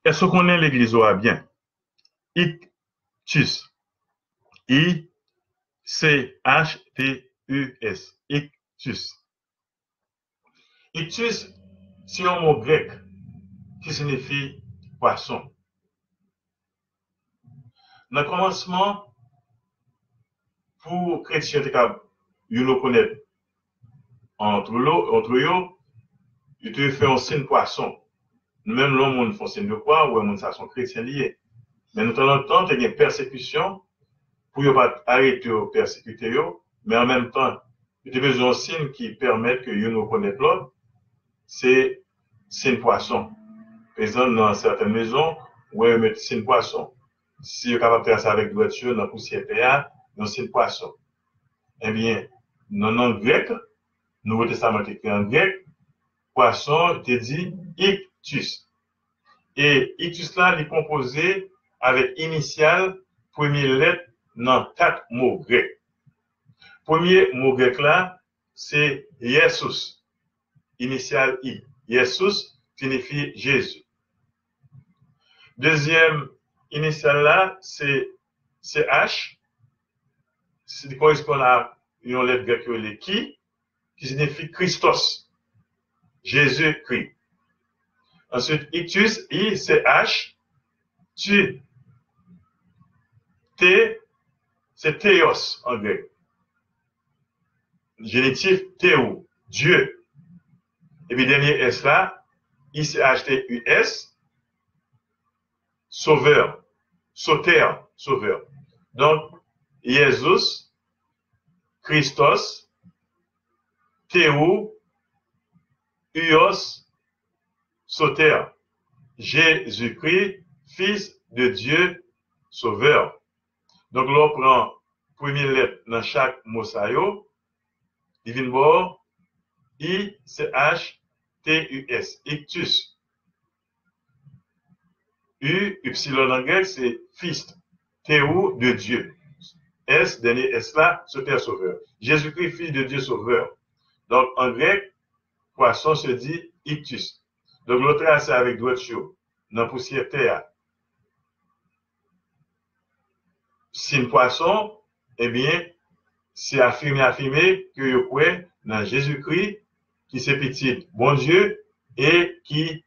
Est-ce qu'on est l'église aura bien? Ictus. I-C-H-T-U-S. Ictus. Ictus, c'est un mot grec qui signifie poisson. Dans le commencement, pour chrétiens, ils le connaissent entre eux, ils te font un signe poisson. Même l'homme, on fait un signe de quoi, ou un ça sont chrétiens liés. Mais nous, de temps en temps, il y a une persécution pour ne pas arrêter de persécuter, mais en même temps, il y a besoin de signes qui permettent que nous reconnaissent l'autre. C'est signe poisson. Par exemple, dans certaines maisons, où ils mettent signe poisson. Si vous êtes capable de faire ça avec voiture, dans la poussière PA, dans signe poisson. Eh bien, dans le nom grec, Nouveau Testament écrit en grec, poisson, te dit ictus. Et ictus là, il est composé avec initiale, première lettre dans 4 mots grecs. Premier mot grec là, c'est Jesus. Initiale I. Jesus signifie Jésus. Deuxième initiale là, c'est CH. C'est correspond à une lettre grecque qui signifie Christos. Jésus-Christ. Ensuite, ictus, I-C-H, tu, T, c'est théos en grec. Génitif, théo, Dieu. Et puis, dernier S là, I-C-H-T-U-S, sauveur, sauter, sauveur. Donc, Jésus, Christos, Théo, Uos, sauter. Jésus-Christ, Fils de Dieu, Sauveur. Donc, là, on prend première lettre dans chaque mot sayo, il vient voir I-C-H-T-U-S, ictus. U-Y en grec, c'est Fils, Théo de Dieu. S, dernier S là, Sauter, Sauveur. Jésus-Christ, Fils de Dieu, Sauveur. Donc, en grec, poisson se dit ictus. Donc, l'autre c'est avec droiture, dans la poussière terre. Signe poisson, eh bien, c'est affirmer que vous croyez dans Jésus-Christ, qui c'est petit, bon Dieu, et qui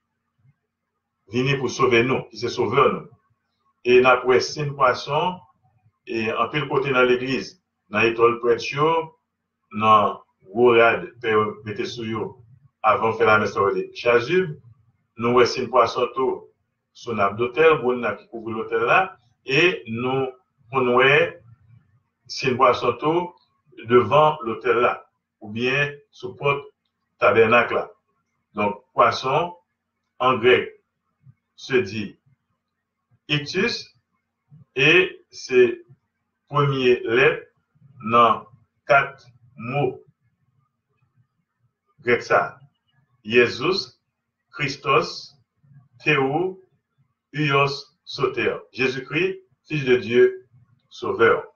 vient pour sauver nous, qui c'est sauveur nous. Et n'a pas signe poisson, et en pile côté dans l'église, dans l'étoile prêtre, dans Gourad, mettez sous vous, avant de faire la messe de Chazub, nous voyons signe poisson tout, sur nappe d'hôtel, qui couvre l'hôtel là, et nous, on voit signe poisson tout, devant l'hôtel là, ou bien sous porte tabernacle là. Donc, poisson, en grec, se dit ictus, et c'est première lettre dans 4 mots grec ça. Jésus, Christos, Théo, Uos, Sauter. Jésus-Christ, Fils de Dieu, Sauveur.